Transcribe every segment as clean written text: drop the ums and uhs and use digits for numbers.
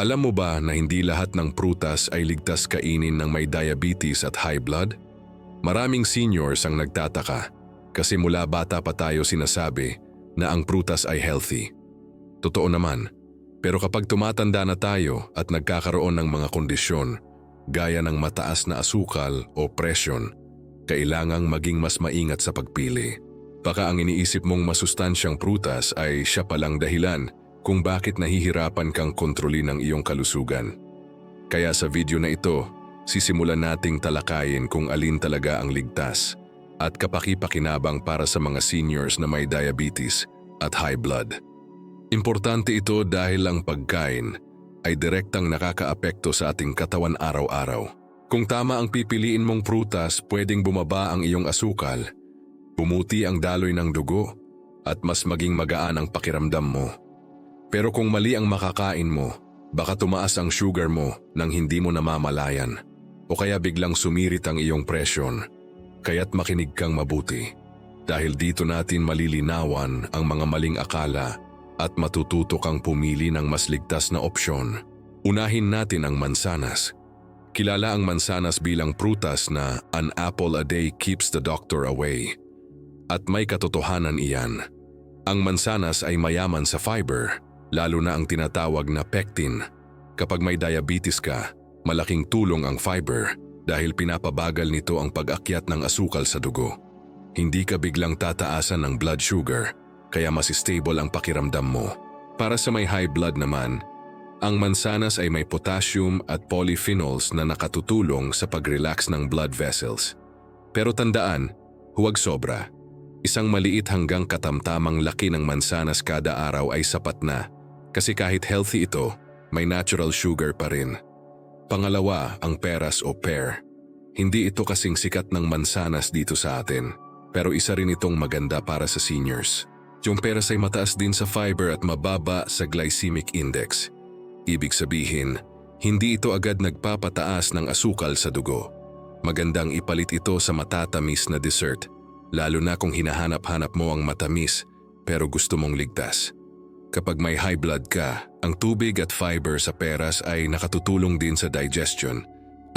Alam mo ba na hindi lahat ng prutas ay ligtas kainin ng may diabetes at high blood? Maraming seniors ang nagtataka kasi mula bata pa tayo sinasabi na ang prutas ay healthy. Totoo naman, pero kapag tumatanda na tayo at nagkakaroon ng mga kondisyon gaya ng mataas na asukal o presyon, kailangang maging mas maingat sa pagpili. Baka ang iniisip mong masustansyang prutas ay siya palang dahilan kung bakit nahihirapan kang kontrolin ang iyong kalusugan. Kaya sa video na ito, sisimulan nating talakayin kung alin talaga ang ligtas at kapaki-pakinabang para sa mga seniors na may diabetes at high blood. Importante ito dahil ang pagkain ay direktang nakakaapekto sa ating katawan araw-araw. Kung tama ang pipiliin mong prutas, pwedeng bumaba ang iyong asukal, bumuti ang daloy ng dugo, at mas maging magaan ang pakiramdam mo. Pero kung mali ang makakain mo, baka tumaas ang sugar mo nang hindi mo namamalayan o kaya biglang sumirit ang iyong presyon. Kaya't makinig kang mabuti dahil dito natin malilinawan ang mga maling akala at matututo kang pumili ng mas ligtas na opsyon. Unahin natin ang mansanas. Kilala ang mansanas bilang prutas na an apple a day keeps the doctor away. At may katotohanan iyan. Ang mansanas ay mayaman sa fiber, lalo na ang tinatawag na pectin. Kapag may diabetes ka, malaking tulong ang fiber dahil pinapabagal nito ang pag-akyat ng asukal sa dugo. Hindi ka biglang tataasan ng blood sugar, kaya mas stable ang pakiramdam mo. Para sa may high blood naman, ang mansanas ay may potassium at polyphenols na nakatutulong sa pag-relax ng blood vessels. Pero tandaan, huwag sobra. Isang maliit hanggang katamtamang laki ng mansanas kada araw ay sapat na. Kasi kahit healthy ito, may natural sugar pa rin. Pangalawa, ang peras o pear. Hindi ito kasing sikat ng mansanas dito sa atin, pero isa rin itong maganda para sa seniors. Yung peras ay mataas din sa fiber at mababa sa glycemic index. Ibig sabihin, hindi ito agad nagpapataas ng asukal sa dugo. Magandang ipalit ito sa matatamis na dessert, lalo na kung hinahanap-hanap mo ang matamis pero gusto mong ligtas. Kapag may high blood ka, ang tubig at fiber sa peras ay nakatutulong din sa digestion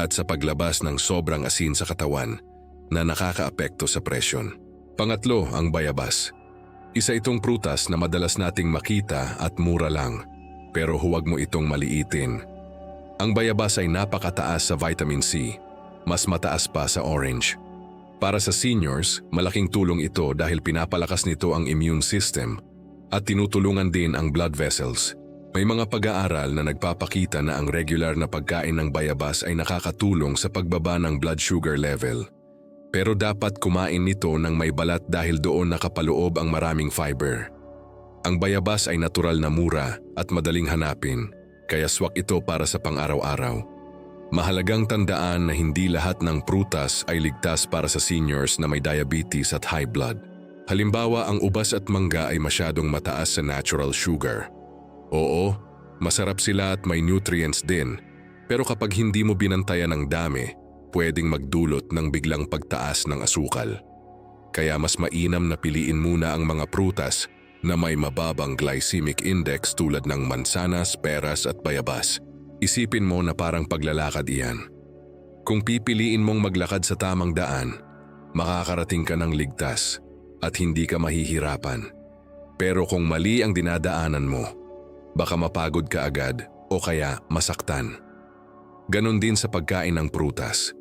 at sa paglabas ng sobrang asin sa katawan na nakakaapekto sa presyon. Pangatlo, ang bayabas. Isa itong prutas na madalas nating makita at mura lang, pero huwag mo itong maliitin. Ang bayabas ay napakataas sa vitamin C, mas mataas pa sa orange. Para sa seniors, malaking tulong ito dahil pinapalakas nito ang immune system at tinutulungan din ang blood vessels. May mga pag-aaral na nagpapakita na ang regular na pagkain ng bayabas ay nakakatulong sa pagbaba ng blood sugar level. Pero dapat kumain nito ng may balat dahil doon nakapaloob ang maraming fiber. Ang bayabas ay natural na mura at madaling hanapin, kaya swak ito para sa pang-araw-araw. Mahalagang tandaan na hindi lahat ng prutas ay ligtas para sa seniors na may diabetes at high blood. Halimbawa, ang ubas at mangga ay masyadong mataas sa natural sugar. Oo, masarap sila at may nutrients din, pero kapag hindi mo binantayan ng dami, pwedeng magdulot ng biglang pagtaas ng asukal. Kaya mas mainam na piliin muna ang mga prutas na may mababang glycemic index tulad ng mansanas, peras at bayabas. Isipin mo na parang paglalakad iyan. Kung pipiliin mong maglakad sa tamang daan, makakarating ka ng ligtas at hindi ka mahihirapan. Pero kung mali ang dinadaanan mo, baka mapagod ka agad o kaya masaktan. Ganon din sa pagkain ng prutas.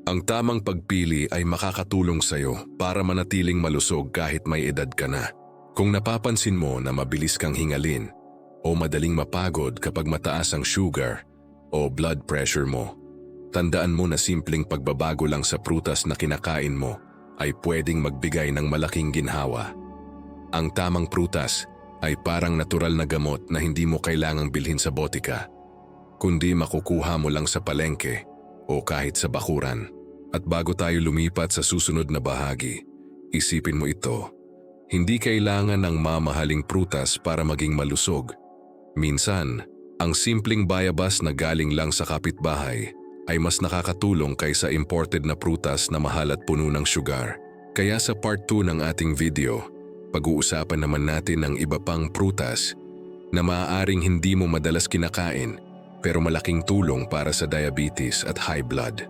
Ang tamang pagpili ay makakatulong sa'yo para manatiling malusog kahit may edad ka na. Kung napapansin mo na mabilis kang hingalin o madaling mapagod kapag mataas ang sugar o blood pressure mo, tandaan mo na simpleng pagbabago lang sa prutas na kinakain mo ay pwedeng magbigay ng malaking ginhawa. Ang tamang prutas ay parang natural na gamot na hindi mo kailangang bilhin sa botika, kundi makukuha mo lang sa palengke o kahit sa bakuran. At bago tayo lumipat sa susunod na bahagi, isipin mo ito. Hindi kailangan ng mamahaling prutas para maging malusog. Minsan, ang simpleng bayabas na galing lang sa kapitbahay ay mas nakakatulong kaysa imported na prutas na mahal at puno ng sugar. Kaya sa part 2 ng ating video, pag-uusapan naman natin ang iba pang prutas na maaaring hindi mo madalas kinakain pero malaking tulong para sa diabetes at high blood.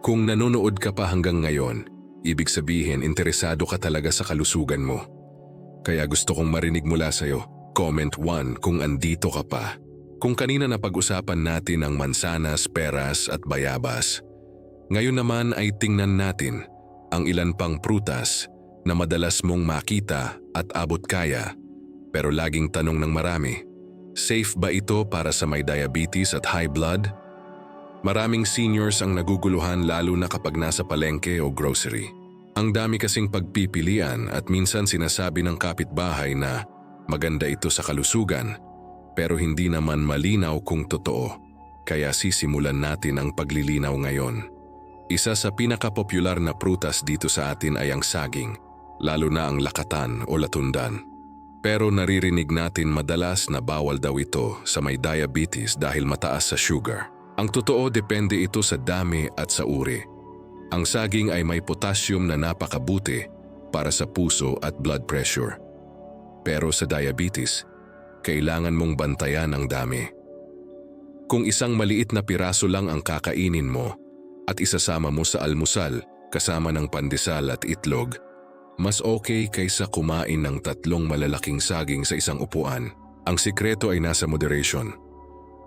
Kung nanonood ka pa hanggang ngayon, ibig sabihin interesado ka talaga sa kalusugan mo. Kaya gusto kong marinig mula sa'yo. Comment 1 kung andito ka pa. Kung kanina napag-usapan natin ang mansanas, peras at bayabas, ngayon naman ay tingnan natin ang ilan pang prutas na madalas mong makita at abot kaya. Pero laging tanong ng marami, safe ba ito para sa may diabetes at high blood? Maraming seniors ang naguguluhan lalo na kapag nasa palengke o grocery. Ang dami kasing pagpipilian at minsan sinasabi ng kapitbahay na maganda ito sa kalusugan, pero hindi naman malinaw kung totoo. Kaya sisimulan natin ang paglilinaw ngayon. Isa sa pinakapopular na prutas dito sa atin ay ang saging, lalo na ang lakatan o latundan. Pero naririnig natin madalas na bawal daw ito sa may diabetes dahil mataas sa sugar. Ang totoo, depende ito sa dami at sa uri. Ang saging ay may potassium na napakabuti para sa puso at blood pressure. Pero sa diabetes, kailangan mong bantayan ang dami. Kung isang maliit na piraso lang ang kakainin mo at isasama mo sa almusal kasama ng pandesal at itlog, mas okay kaysa kumain ng 3 malalaking saging sa isang upuan. Ang sikreto ay nasa moderation.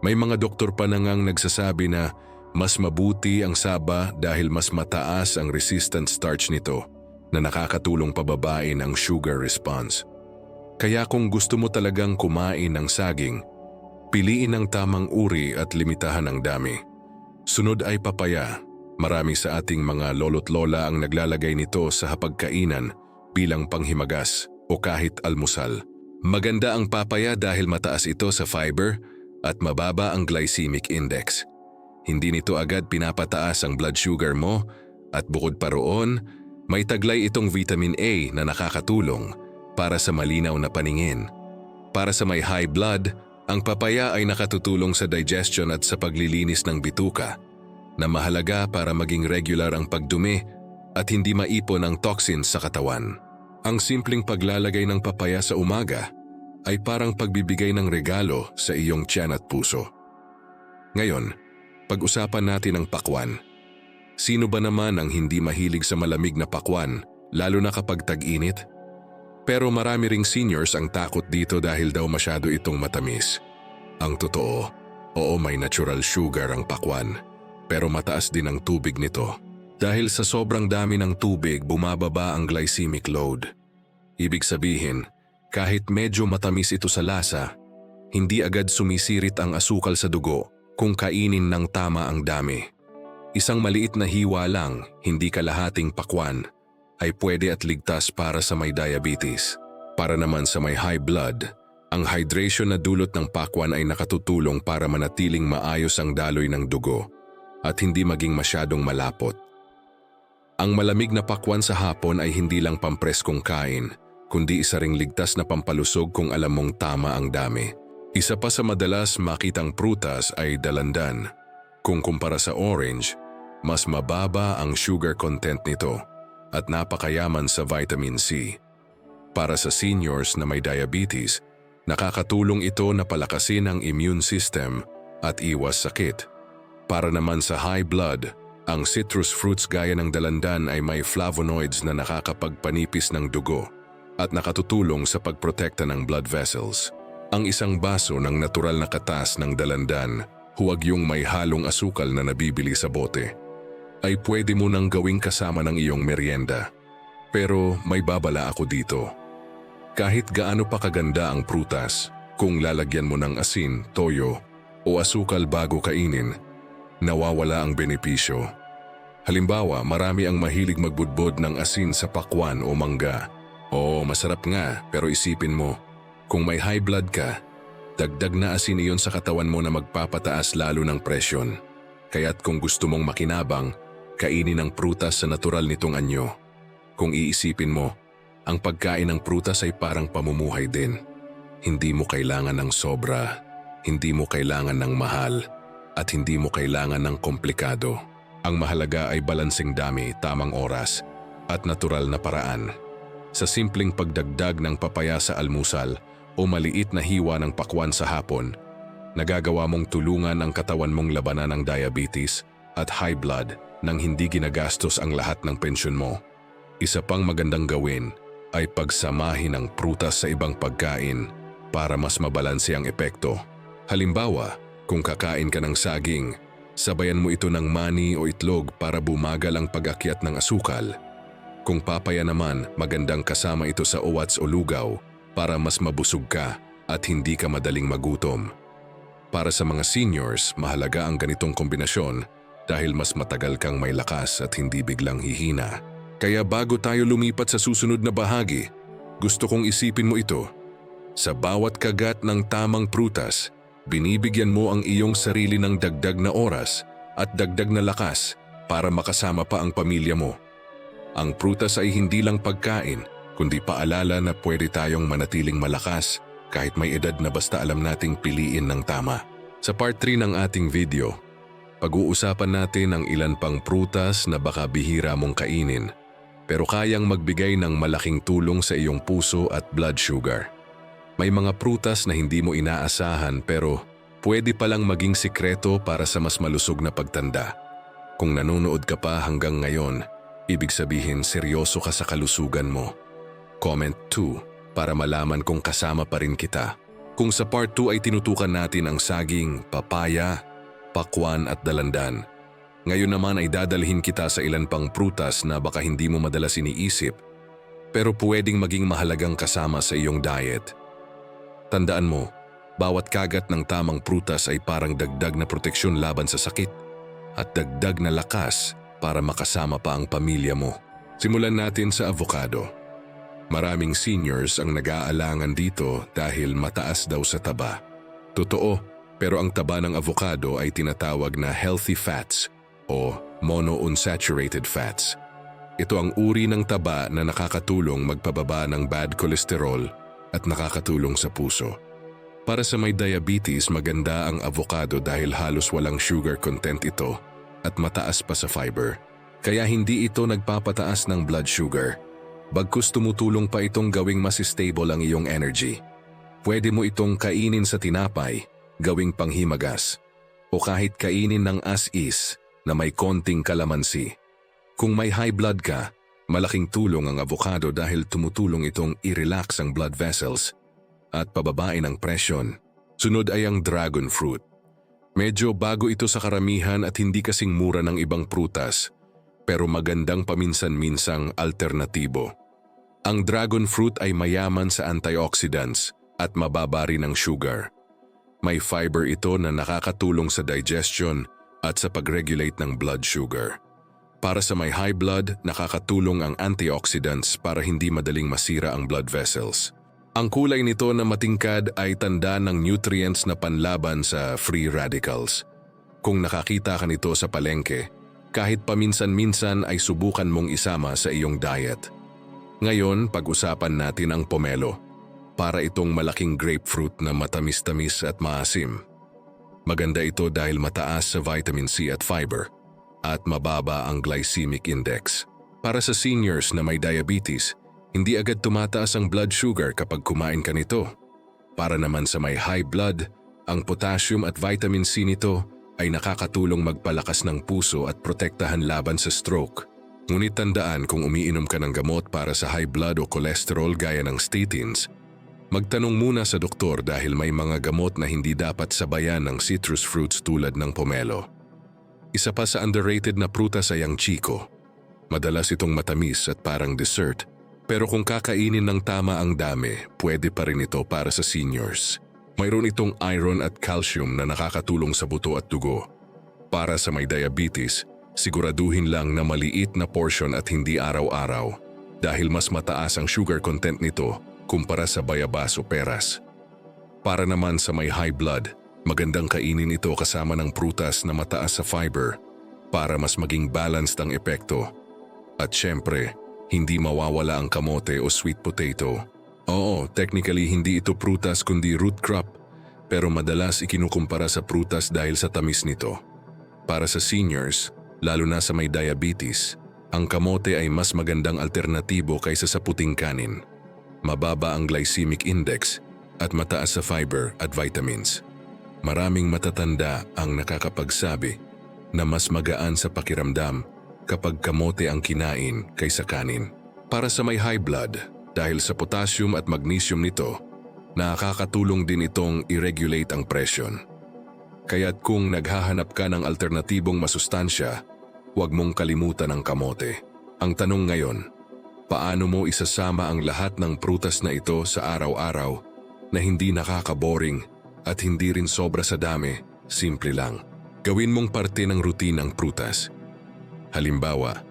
May mga doktor pa na ngang nagsasabi na mas mabuti ang saba dahil mas mataas ang resistant starch nito na nakakatulong pababain ang sugar response. Kaya kung gusto mo talagang kumain ng saging, piliin ang tamang uri at limitahan ang dami. Sunod ay papaya. Marami sa ating mga lolo't lola ang naglalagay nito sa hapagkainan bilang panghimagas o kahit almusal. Maganda ang papaya dahil mataas ito sa fiber at mababa ang glycemic index. Hindi nito agad pinapataas ang blood sugar mo at bukod pa roon, may taglay itong vitamin A na nakakatulong para sa malinaw na paningin. Para sa may high blood, ang papaya ay nakatutulong sa digestion at sa paglilinis ng bituka, na mahalaga para maging regular ang pagdumi at hindi maipon ang toxins sa katawan. Ang simpleng paglalagay ng papaya sa umaga ay parang pagbibigay ng regalo sa iyong tiyan at puso. Ngayon, pag-usapan natin ang pakwan. Sino ba naman ang hindi mahilig sa malamig na pakwan, lalo na kapag tag-init? Pero marami ring seniors ang takot dito dahil daw masyado itong matamis. Ang totoo, oo, may natural sugar ang pakwan, pero mataas din ang tubig nito. Dahil sa sobrang dami ng tubig, bumababa ang glycemic load. Ibig sabihin, kahit medyo matamis ito sa lasa, hindi agad sumisirit ang asukal sa dugo kung kainin ng tama ang dami. Isang maliit na hiwa lang, hindi kalahating pakwan, ay pwede at ligtas para sa may diabetes. Para naman sa may high blood, ang hydration na dulot ng pakwan ay nakatutulong para manatiling maayos ang daloy ng dugo at hindi maging masyadong malapot. Ang malamig na pakwan sa hapon ay hindi lang pampreskong kain, kundi isa ring ligtas na pampalusog kung alam mong tama ang dami. Isa pa sa madalas makitang prutas ay dalandan. Kung kumpara sa orange, mas mababa ang sugar content nito at napakayaman sa vitamin C. Para sa seniors na may diabetes, nakakatulong ito na palakasin ang immune system at iwas sakit. Para naman sa high blood, ang citrus fruits gaya ng dalandan ay may flavonoids na nakakapagpanipis ng dugo at nakatutulong sa pagprotekta ng blood vessels. Ang isang baso ng natural na katas ng dalandan, huwag yung may halong asukal na nabibili sa bote, ay pwede mo nang gawing kasama ng iyong merienda. Pero may babala ako dito. Kahit gaano pa kaganda ang prutas, kung lalagyan mo ng asin, toyo o asukal bago kainin, nawawala ang benepisyo. Halimbawa, marami ang mahilig magbudbod ng asin sa pakwan o mangga. Oo, masarap nga, pero isipin mo, kung may high blood ka, dagdag na asin iyon sa katawan mo na magpapataas lalo ng presyon. Kaya't kung gusto mong makinabang, kainin ang prutas sa natural nitong anyo. Kung iisipin mo, ang pagkain ng prutas ay parang pamumuhay din. Hindi mo kailangan ng sobra, hindi mo kailangan ng mahal, at hindi mo kailangan ng komplikado. Ang mahalaga ay balansing dami, tamang oras, at natural na paraan. Sa simpleng pagdagdag ng papaya sa almusal o maliit na hiwa ng pakwan sa hapon, nagagawa mong tulungan ang katawan mong labanan ng diabetes at high blood nang hindi ginagastos ang lahat ng pensyon mo. Isa pang magandang gawin ay pagsamahin ang prutas sa ibang pagkain para mas mabalanse ang epekto. Halimbawa, kung kakain ka ng saging, sabayan mo ito ng mani o itlog para bumagal ang pag-akyat ng asukal. Kung papaya naman, magandang kasama ito sa uwats o lugaw para mas mabusog ka at hindi ka madaling magutom. Para sa mga seniors, mahalaga ang ganitong kombinasyon dahil mas matagal kang may lakas at hindi biglang hihina. Kaya bago tayo lumipat sa susunod na bahagi, gusto kong isipin mo ito. Sa bawat kagat ng tamang prutas, binibigyan mo ang iyong sarili ng dagdag na oras at dagdag na lakas para makasama pa ang pamilya mo. Ang prutas ay hindi lang pagkain, kundi paalala na pwede tayong manatiling malakas kahit may edad na basta alam nating piliin ng tama. Sa part 3 ng ating video, pag-uusapan natin ang ilan pang prutas na baka bihira mong kainin, pero kayang magbigay ng malaking tulong sa iyong puso at blood sugar. May mga prutas na hindi mo inaasahan pero pwede palang maging sikreto para sa mas malusog na pagtanda. Kung nanonood ka pa hanggang ngayon, ibig sabihin seryoso ka sa kalusugan mo. Comment 2 para malaman kung kasama pa rin kita. Kung sa part 2 ay tinutukan natin ang saging, papaya, pakwan at dalandan. Ngayon naman ay dadalhin kita sa ilan pang prutas na baka hindi mo madalas iniisip, pero pwedeng maging mahalagang kasama sa iyong diet. Tandaan mo, bawat kagat ng tamang prutas ay parang dagdag na proteksyon laban sa sakit at dagdag na lakas para makasama pa ang pamilya mo. Simulan natin sa avocado. Maraming seniors ang nag-aalangan dito dahil mataas daw sa taba. Totoo, pero ang taba ng avocado ay tinatawag na healthy fats o monounsaturated fats. Ito ang uri ng taba na nakakatulong magpababa ng bad cholesterol at nakakatulong sa puso. Para sa may diabetes, maganda ang avocado dahil halos walang sugar content ito at mataas pa sa fiber. Kaya hindi ito nagpapataas ng blood sugar. Bagkus tumutulong pa itong gawing mas stable ang iyong energy. Pwede mo itong kainin sa tinapay, gawing panghimagas, o kahit kainin ng as-is na may konting kalamansi. Kung may high blood ka, malaking tulong ang avocado dahil tumutulong itong i-relax ang blood vessels at pababain ang presyon. Sunod ay ang dragon fruit. Medyo bago ito sa karamihan at hindi kasing mura ng ibang prutas, pero magandang paminsan-minsang alternatibo. Ang dragon fruit ay mayaman sa antioxidants at mababa rin ang sugar. May fiber ito na nakakatulong sa digestion at sa pag-regulate ng blood sugar. Para sa may high blood, nakakatulong ang antioxidants para hindi madaling masira ang blood vessels. Ang kulay nito na matingkad ay tanda ng nutrients na panlaban sa free radicals. Kung nakakita ka nito sa palengke, kahit paminsan-minsan ay subukan mong isama sa iyong diet. Ngayon, pag-usapan natin ang pomelo. Para itong malaking grapefruit na matamis-tamis at maasim. Maganda ito dahil mataas sa vitamin C at fiber at mababa ang glycemic index. Para sa seniors na may diabetes, hindi agad tumataas ang blood sugar kapag kumain ka nito. Para naman sa may high blood, ang potassium at vitamin C nito ay nakakatulong magpalakas ng puso at protektahan laban sa stroke. Ngunit tandaan kung umiinom ka ng gamot para sa high blood o cholesterol gaya ng statins, magtanong muna sa doktor dahil may mga gamot na hindi dapat sabayan ng citrus fruits tulad ng pomelo. Isa pa sa underrated na prutas ay ang chico. Madalas itong matamis at parang dessert, pero kung kakainin ng tama ang dami, pwede pa rin ito para sa seniors. Mayroon itong iron at calcium na nakakatulong sa buto at dugo. Para sa may diabetes, siguraduhin lang na maliit na portion at hindi araw-araw dahil mas mataas ang sugar content nito kumpara sa bayabas o peras. Para naman sa may high blood, magandang kainin ito kasama ng prutas na mataas sa fiber para mas maging balanced ang epekto. At syempre, hindi mawawala ang kamote o sweet potato. Oo, technically hindi ito prutas kundi root crop, pero madalas ikinukumpara sa prutas dahil sa tamis nito. Para sa seniors, lalo na sa may diabetes, ang kamote ay mas magandang alternatibo kaysa sa puting kanin. Mababa ang glycemic index at mataas sa fiber at vitamins. Maraming matatanda ang nakakapagsabi na mas magaan sa pakiramdam kapag kamote ang kinain kaysa kanin. Para sa may high blood, dahil sa potassium at magnesium nito, nakakatulong din itong i-regulate ang presyon. Kaya't kung naghahanap ka ng alternatibong masustansya, huwag mong kalimutan ang kamote. Ang tanong ngayon, paano mo isasama ang lahat ng prutas na ito sa araw-araw na hindi nakaka-boring at hindi rin sobra sa dami? Simple lang. Gawin mong parte ng routine ang prutas. Halimbawa,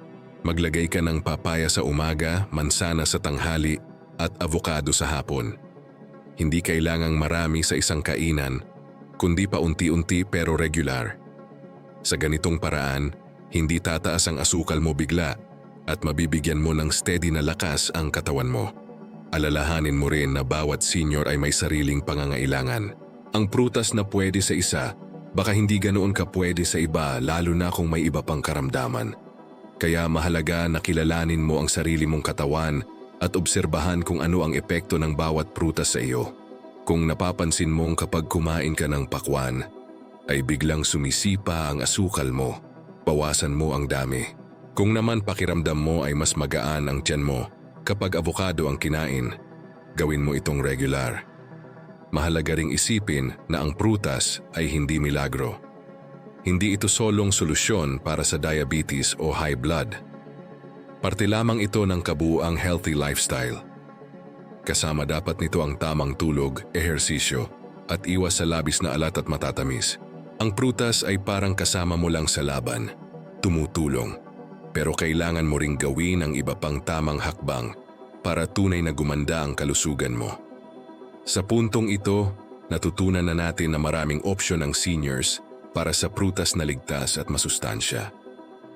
maglagay ka ng papaya sa umaga, mansana sa tanghali at avocado sa hapon. Hindi kailangang marami sa isang kainan, kundi paunti-unti pero regular. Sa ganitong paraan, hindi tataas ang asukal mo bigla at mabibigyan mo ng steady na lakas ang katawan mo. Alalahanin mo rin na bawat senior ay may sariling pangangailangan. Ang prutas na pwede sa isa, baka hindi ganoon ka pwede sa iba, lalo na kung may iba pang karamdaman. Kaya mahalaga na kilalanin mo ang sarili mong katawan at obserbahan kung ano ang epekto ng bawat prutas sa iyo. Kung napapansin mong kapag kumain ka ng pakwan, ay biglang sumisipa ang asukal mo, bawasan mo ang dami. Kung naman pakiramdam mo ay mas magaan ang tiyan mo kapag avocado ang kinain, gawin mo itong regular. Mahalaga ring isipin na ang prutas ay hindi milagro. Hindi ito solong solusyon para sa diabetes o high blood. Parte lamang ito ng kabuuang healthy lifestyle. Kasama dapat nito ang tamang tulog, ehersisyo, at iwas sa labis na alat at matatamis. Ang prutas ay parang kasama mo lang sa laban, tumutulong. Pero kailangan mo ring gawin ang iba pang tamang hakbang para tunay na gumanda ang kalusugan mo. Sa puntong ito, natutunan na natin na maraming opsyon ang seniors para sa prutas na ligtas at masustansya.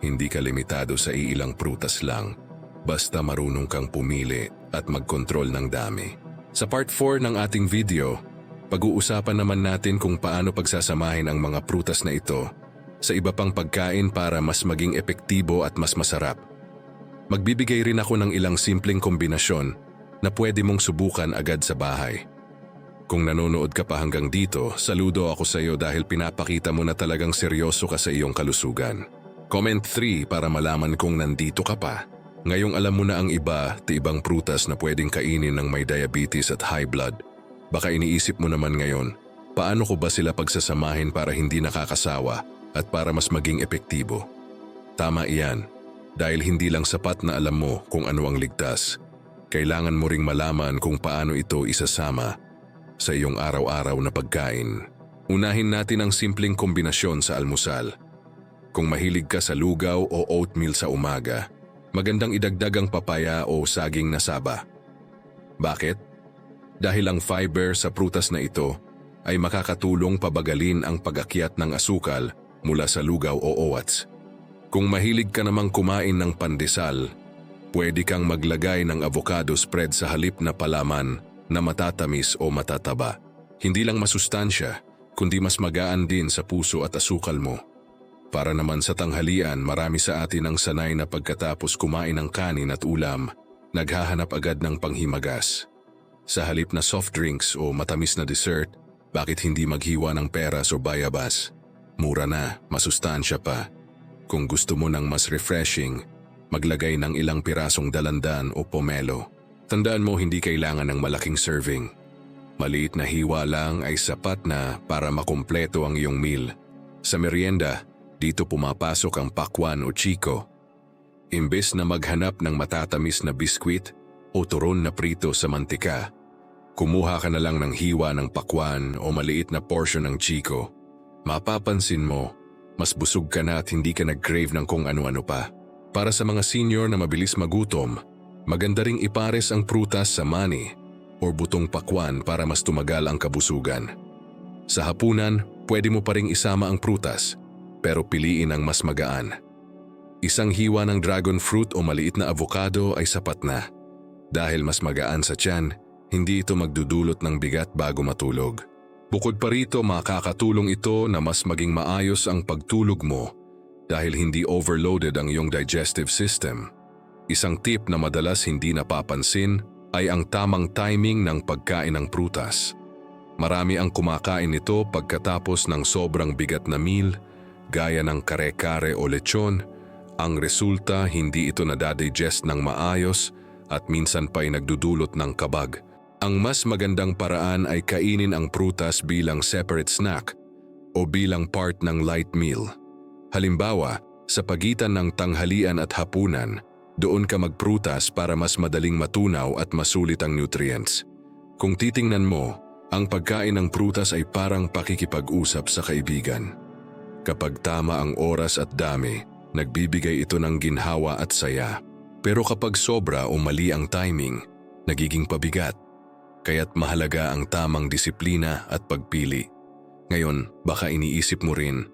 Hindi ka limitado sa iilang prutas lang, basta marunong kang pumili at magkontrol ng dami. Sa part 4 ng ating video, pag-uusapan naman natin kung paano pagsasamahin ang mga prutas na ito sa iba pang pagkain para mas maging epektibo at mas masarap. Magbibigay rin ako ng ilang simpleng kombinasyon na pwede mong subukan agad sa bahay. Kung nanonood ka pa hanggang dito, saludo ako sa iyo dahil pinapakita mo na talagang seryoso ka sa iyong kalusugan. Comment 3 para malaman kung nandito ka pa. Ngayong alam mo na ang ibang prutas na pwedeng kainin ng may diabetes at high blood. Baka iniisip mo naman ngayon, paano ko ba sila pagsasamahin para hindi nakakasawa at para mas maging epektibo? Tama iyan, dahil hindi lang sapat na alam mo kung ano ang ligtas. Kailangan mo ring malaman kung paano ito isasama sa iyong araw-araw na pagkain. Unahin natin ang simpleng kombinasyon sa almusal. Kung mahilig ka sa lugaw o oatmeal sa umaga, magandang idagdag ang papaya o saging na saba. Bakit? Dahil ang fiber sa prutas na ito ay makakatulong pabagalin ang pag-akyat ng asukal mula sa lugaw o oats. Kung mahilig ka namang kumain ng pandesal, pwede kang maglagay ng avocado spread sa halip na palaman na matatamis o matataba. Hindi lang masustansya, kundi mas magaan din sa puso at asukal mo. Para naman sa tanghalian, marami sa atin ang sanay na pagkatapos kumain ng kanin at ulam, naghahanap agad ng panghimagas. Sa halip na soft drinks o matamis na dessert, bakit hindi maghiwa ng peras o bayabas? Mura na, masustansya pa. Kung gusto mo ng mas refreshing, maglagay ng ilang pirasong dalandan o pomelo. Tandaan mo, hindi kailangan ng malaking serving. Maliit na hiwa lang ay sapat na para makumpleto ang iyong meal. Sa merienda, dito pumapasok ang pakwan o chiko. Imbes na maghanap ng matatamis na biskwit o turon na prito sa mantika, kumuha ka na lang ng hiwa ng pakwan o maliit na portion ng chiko. Mapapansin mo, mas busog ka na at hindi ka nag-crave ng kung ano-ano pa. Para sa mga senior na mabilis magutom, maganda ring ipares ang prutas sa mani o butong pakwan para mas tumagal ang kabusugan. Sa hapunan, pwede mo pa ring isama ang prutas, pero piliin ang mas magaan. Isang hiwa ng dragon fruit o maliit na avocado ay sapat na. Dahil mas magaan sa tiyan, hindi ito magdudulot ng bigat bago matulog. Bukod pa rito, makakatulong ito na mas maging maayos ang pagtulog mo dahil hindi overloaded ang iyong digestive system. Isang tip na madalas hindi napapansin ay ang tamang timing ng pagkain ng prutas. Marami ang kumakain nito pagkatapos ng sobrang bigat na meal, gaya ng kare-kare o lechon. Ang resulta, hindi ito nadadigest ng maayos at minsan pa'y nagdudulot ng kabag. Ang mas magandang paraan ay kainin ang prutas bilang separate snack o bilang part ng light meal. Halimbawa, sa pagitan ng tanghalian at hapunan, doon ka magprutas para mas madaling matunaw at masulit ang nutrients. Kung titingnan mo, ang pagkain ng prutas ay parang pakikipag-usap sa kaibigan. Kapag tama ang oras at dami, nagbibigay ito ng ginhawa at saya. Pero kapag sobra o mali ang timing, nagiging pabigat. Kaya't mahalaga ang tamang disiplina at pagpili. Ngayon, baka iniisip mo rin,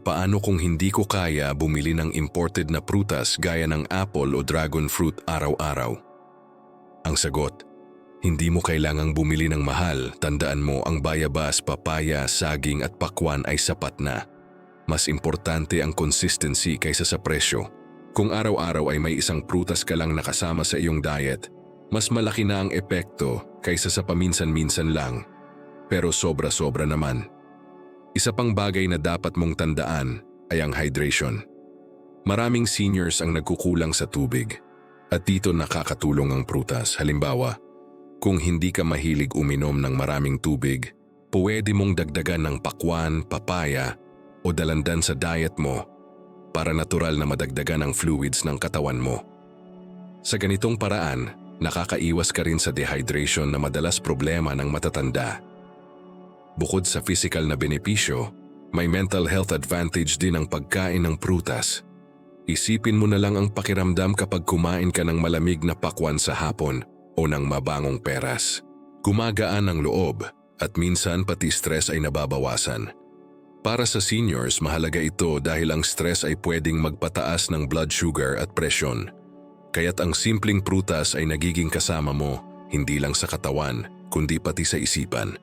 paano kung hindi ko kaya bumili ng imported na prutas gaya ng apple o dragon fruit araw-araw? Ang sagot, hindi mo kailangang bumili ng mahal. Tandaan mo, ang bayabas, papaya, saging at pakwan ay sapat na. Mas importante ang consistency kaysa sa presyo. Kung araw-araw ay may isang prutas ka lang nakasama sa iyong diet, mas malaki na ang epekto kaysa sa paminsan-minsan lang. Pero sobra-sobra naman. Isa pang bagay na dapat mong tandaan ay ang hydration. Maraming seniors ang nagkukulang sa tubig at dito nakakatulong ang prutas. Halimbawa, kung hindi ka mahilig uminom ng maraming tubig, pwede mong dagdagan ng pakwan, papaya o dalandan sa diet mo para natural na madagdagan ang fluids ng katawan mo. Sa ganitong paraan, nakakaiwas ka rin sa dehydration na madalas problema ng matatanda. Bukod sa physical na benepisyo, may mental health advantage din ang pagkain ng prutas. Isipin mo na lang ang pakiramdam kapag kumain ka ng malamig na pakwan sa hapon o ng mabangong peras. Gumagaan ang loob at minsan pati stress ay nababawasan. Para sa seniors, mahalaga ito dahil ang stress ay pwedeng magpataas ng blood sugar at presyon. Kaya't ang simpleng prutas ay nagiging kasama mo, hindi lang sa katawan, kundi pati sa isipan.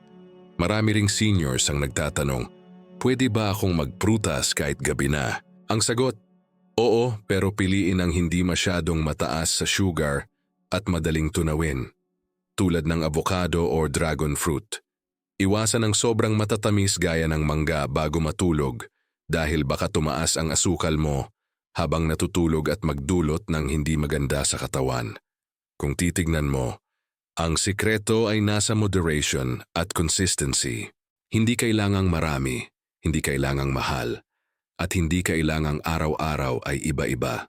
Marami ring seniors ang nagtatanong, pwede ba akong magprutas kahit gabi na? Ang sagot, oo, pero piliin ang hindi masyadong mataas sa sugar at madaling tunawin, tulad ng avocado or dragon fruit. Iwasan ang sobrang matatamis gaya ng mangga bago matulog dahil baka tumaas ang asukal mo habang natutulog at magdulot ng hindi maganda sa katawan. Kung titignan mo, ang sikreto ay nasa moderation at consistency. Hindi kailangang marami, hindi kailangang mahal, at hindi kailangang araw-araw ay iba-iba.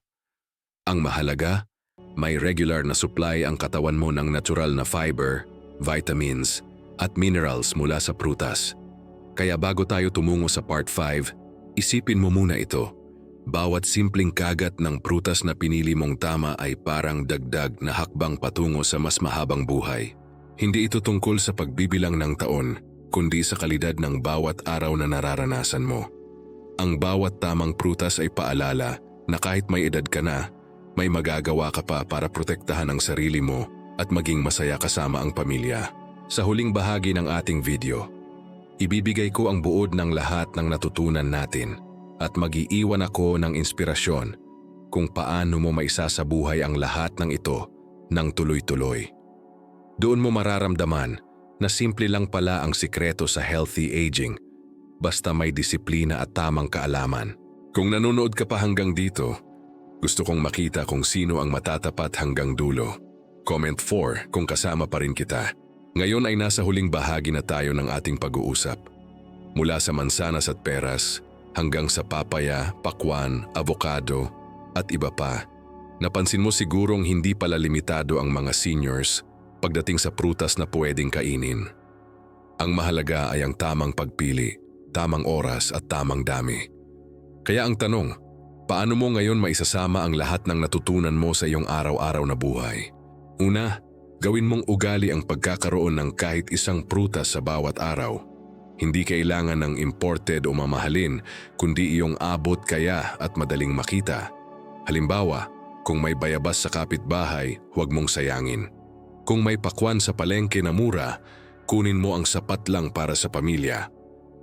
Ang mahalaga, may regular na supply ang katawan mo ng natural na fiber, vitamins, at minerals mula sa prutas. Kaya bago tayo tumungo sa part 5, isipin mo muna ito. Bawat simpleng kagat ng prutas na pinili mong tama ay parang dagdag na hakbang patungo sa mas mahabang buhay. Hindi ito tungkol sa pagbibilang ng taon, kundi sa kalidad ng bawat araw na nararanasan mo. Ang bawat tamang prutas ay paalala na kahit may edad ka na, may magagawa ka pa para protektahan ang sarili mo at maging masaya kasama ang pamilya. Sa huling bahagi ng ating video, ibibigay ko ang buod ng lahat ng natutunan natin at mag-iiwan ako ng inspirasyon kung paano mo maisasabuhay ang lahat ng ito ng tuloy-tuloy. Doon mo mararamdaman na simple lang pala ang sikreto sa healthy aging, basta may disiplina at tamang kaalaman. Kung nanonood ka pa hanggang dito, gusto kong makita kung sino ang matatapat hanggang dulo. Comment 4 kung kasama pa rin kita. Ngayon ay nasa huling bahagi na tayo ng ating pag-uusap. Mula sa mansanas at peras, hanggang sa papaya, pakwan, avocado, at iba pa. Napansin mo sigurong hindi pala limitado ang mga seniors pagdating sa prutas na pwedeng kainin. Ang mahalaga ay ang tamang pagpili, tamang oras at tamang dami. Kaya ang tanong, paano mo ngayon maisasama ang lahat ng natutunan mo sa iyong araw-araw na buhay? Una, gawin mong ugali ang pagkakaroon ng kahit isang prutas sa bawat araw. Hindi kailangan ng imported o mamahalin, kundi iyong abot kaya at madaling makita. Halimbawa, kung may bayabas sa kapitbahay, huwag mong sayangin. Kung may pakwan sa palengke na mura, kunin mo ang sapat lang para sa pamilya.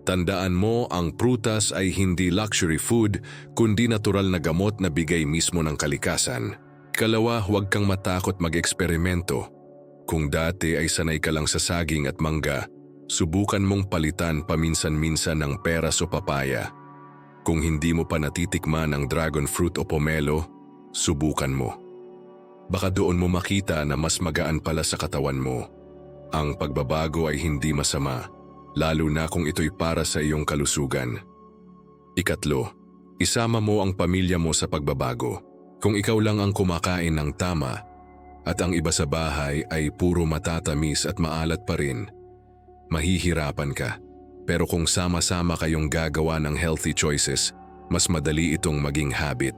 Tandaan mo, ang prutas ay hindi luxury food, kundi natural na gamot na bigay mismo ng kalikasan. Ikalawa, huwag kang matakot mag-eksperimento. Kung dati ay sanay ka lang sa saging at mangga, Subukan mong palitan paminsan-minsan ng peras o papaya. Kung hindi mo pa natitikman ang dragon fruit o pomelo, subukan mo. Baka doon mo makita na mas magaan pala sa katawan mo. Ang pagbabago ay hindi masama, lalo na kung ito'y para sa iyong kalusugan. Ikatlo, isama mo ang pamilya mo sa pagbabago. Kung ikaw lang ang kumakain ng tama at ang iba sa bahay ay puro matatamis at maalat pa rin, mahihirapan ka. Pero kung sama-sama kayong gagawa ng healthy choices, mas madali itong maging habit.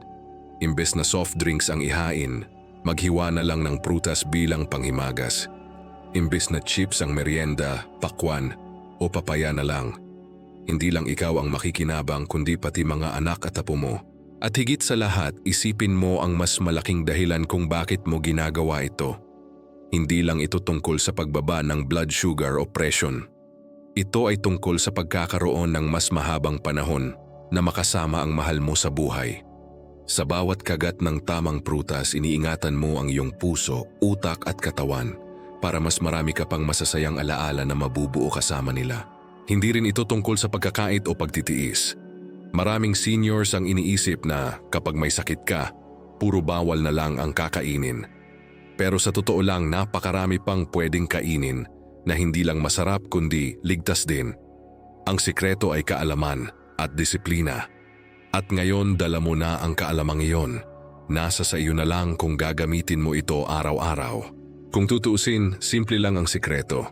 Imbes na soft drinks ang ihain, maghiwa na lang ng prutas bilang panghimagas. Imbes na chips ang merienda, pakwan o papaya na lang. Hindi lang ikaw ang makikinabang kundi pati mga anak at apo mo. At higit sa lahat, isipin mo ang mas malaking dahilan kung bakit mo ginagawa ito. Hindi lang ito tungkol sa pagbaba ng blood sugar o presyon. Ito ay tungkol sa pagkakaroon ng mas mahabang panahon na makasama ang mahal mo sa buhay. Sa bawat kagat ng tamang prutas, iniingatan mo ang iyong puso, utak at katawan para mas marami ka pang masasayang alaala na mabubuo kasama nila. Hindi rin ito tungkol sa pagkakait o pagtitiis. Maraming seniors ang iniisip na kapag may sakit ka, puro bawal na lang ang kakainin. Pero sa totoo lang, napakarami pang pwedeng kainin na hindi lang masarap kundi ligtas din. Ang sikreto ay kaalaman at disiplina. At ngayon dala mo na ang kaalamang iyon. Nasa sa iyo na lang kung gagamitin mo ito araw-araw. Kung tutuusin, simple lang ang sikreto.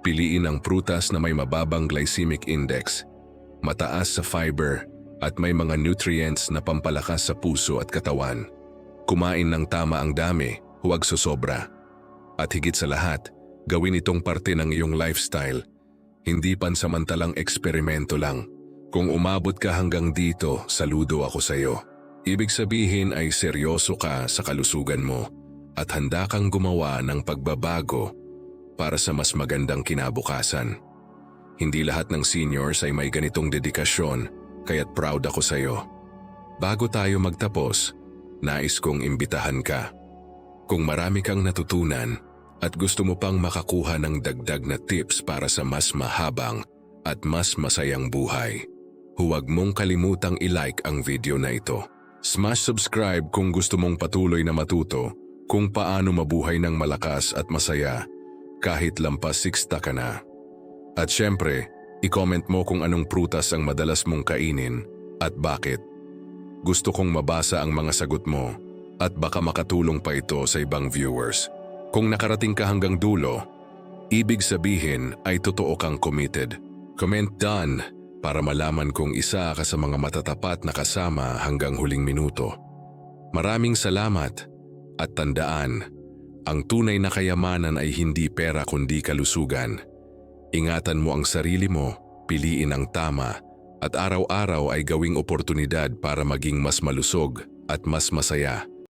Piliin ang prutas na may mababang glycemic index, mataas sa fiber at may mga nutrients na pampalakas sa puso at katawan. Kumain ng tama ang dami, huwag sosobra. At higit sa lahat, gawin itong parte ng iyong lifestyle, hindi pansamantalang eksperimento lang. Kung umabot ka hanggang dito, saludo ako sa iyo. Ibig sabihin ay seryoso ka sa kalusugan mo at handa kang gumawa ng pagbabago para sa mas magandang kinabukasan. Hindi lahat ng seniors ay may ganitong dedikasyon, kaya't proud ako sa iyo. Bago tayo magtapos, nais kong imbitahan ka. Kung marami kang natutunan, at gusto mo pang makakuha ng dagdag na tips para sa mas mahabang at mas masayang buhay, huwag mong kalimutang i-like ang video na ito. Smash subscribe kung gusto mong patuloy na matuto kung paano mabuhay ng malakas at masaya kahit lampas 60 ka na. At syempre, i-comment mo kung anong prutas ang madalas mong kainin at bakit. Gusto kong mabasa ang mga sagot mo at baka makatulong pa ito sa ibang viewers. Kung nakarating ka hanggang dulo, ibig sabihin ay totoo kang committed. Comment done para malaman kung isa ka sa mga matatapat na kasama hanggang huling minuto. Maraming salamat at tandaan, ang tunay na kayamanan ay hindi pera kundi kalusugan. Ingatan mo ang sarili mo, piliin ang tama at araw-araw ay gawing oportunidad para maging mas malusog at mas masaya.